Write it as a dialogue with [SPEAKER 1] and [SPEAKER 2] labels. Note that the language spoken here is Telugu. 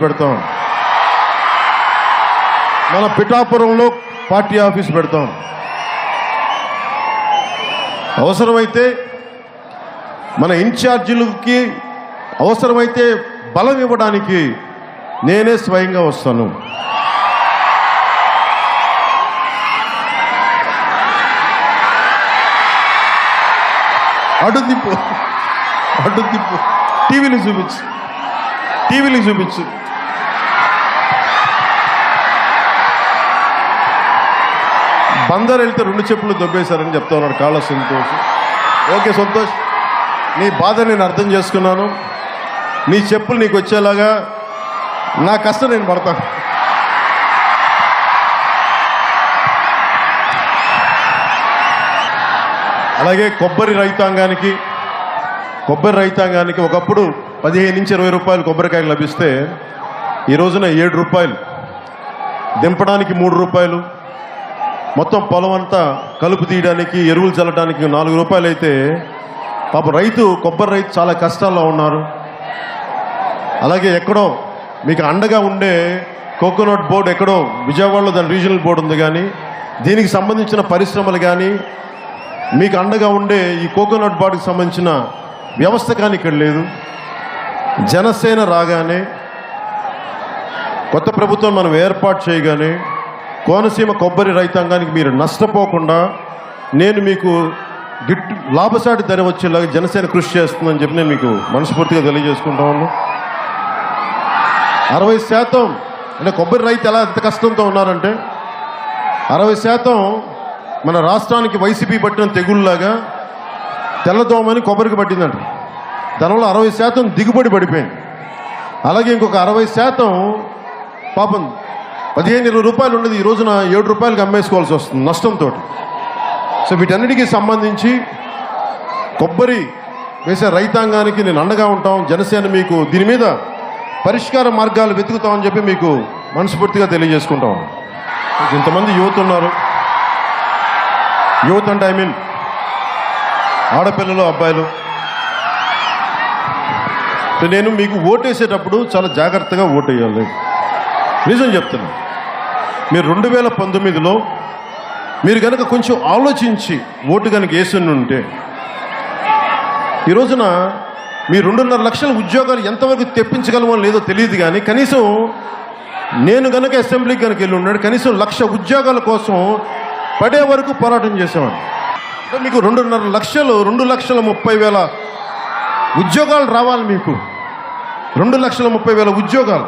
[SPEAKER 1] పెడతాం, మన పిఠాపురంలో పార్టీ ఆఫీస్ పెడతాం. అవసరమైతే మన ఇన్ఛార్జీలకి అవసరమైతే బలం ఇవ్వడానికి నేనే స్వయంగా వస్తాను. అడ్డు తిప్పు, టీవీని చూపించు. బందర్ వెళ్తే 2 చెప్పులు దొబ్బేశారని చెప్తా ఉన్నాడు కాళ్ళ సంతోష్. ఓకే సంతోష్, నీ బాధ నేను అర్థం చేసుకున్నాను. నీ చెప్పులు నీకు వచ్చేలాగా నా కష్టం నేను పడతాను. అలాగే కొబ్బరి రైతాంగానికి ఒకప్పుడు 15 నుంచి 20 రూపాయలు కొబ్బరికాయలు లభిస్తే ఈ రోజున 7 రూపాయలు, దింపడానికి 3 రూపాయలు, మొత్తం పొలం అంతా కలుపు తీయడానికి ఎరువులు చల్లడానికి 4 రూపాయలు అయితే పాప కొబ్బరి రైతు చాలా కష్టాల్లో ఉన్నారు. అలాగే ఎక్కడో మీకు అండగా ఉండే కోకోనట్ బోర్డు ఎక్కడో విజయవాడలో దాని రీజనల్ బోర్డు ఉంది, కానీ దీనికి సంబంధించిన పరిశ్రమలు కానీ మీకు అండగా ఉండే ఈ కోకోనట్ బోర్డుకి సంబంధించిన వ్యవస్థ కానీ ఇక్కడ లేదు. జనసేన రాగానే, కొత్త ప్రభుత్వం మనం ఏర్పాటు చేయగానే కోనసీమ కొబ్బరి రైతాంగానికి మీరు నష్టపోకుండా నేను మీకు లాభసాటి ధర వచ్చేలాగా జనసేన కృషి చేస్తుందని చెప్పి నేను మీకు మనస్ఫూర్తిగా తెలియజేసుకుంటా ఉన్నాను. 60% అంటే కొబ్బరి రైతు ఎంత కష్టంతో ఉన్నారంటే 60% మన రాష్ట్రానికి వైసీపీ పట్టిన తెగుళ్ళలాగా తెల్లదోమని కొబ్బరికి పట్టిందంట. దానివల్ల 60% దిగుబడి పడిపోయింది. అలాగే ఇంకొక 60% పాపం 15-20 రూపాయలు ఉండేది ఈ రోజున 7 రూపాయలకి అమ్మేసుకోవాల్సి వస్తుంది నష్టంతో. సో వీటన్నిటికీ సంబంధించి కొబ్బరి వేసే రైతాంగానికి నేను అండగా ఉంటాం. జనసేన మీకు దీని మీద పరిష్కార మార్గాలు వెతుకుతామని చెప్పి మీకు మనస్ఫూర్తిగా తెలియజేసుకుంటాం. ఇంతమంది యువత ఉన్నారు. యువత అంటే ఆడపిల్లలు, అబ్బాయిలు. నేను మీకు ఓటేసేటప్పుడు చాలా జాగ్రత్తగా ఓటేయాలి. నిజం చెప్తున్నా, మీరు 2019లో మీరు కనుక కొంచెం ఆలోచించి ఓటు కనుక వేసుని ఉంటే ఈ రోజున మీ 2.5 లక్షల ఉద్యోగాలు ఎంతవరకు తెప్పించగలమో లేదో తెలియదు, కానీ కనీసం నేను కనుక అసెంబ్లీకి కనుక వెళ్ళి ఉన్నాడు కనీసం 1,00,000 ఉద్యోగాల కోసం పడే వరకు పోరాటం చేసేవాడిని. మీకు 2.5 లక్షలు 2,30,000 ఉద్యోగాలు రావాలి. మీకు 2,30,000 ఉద్యోగాలు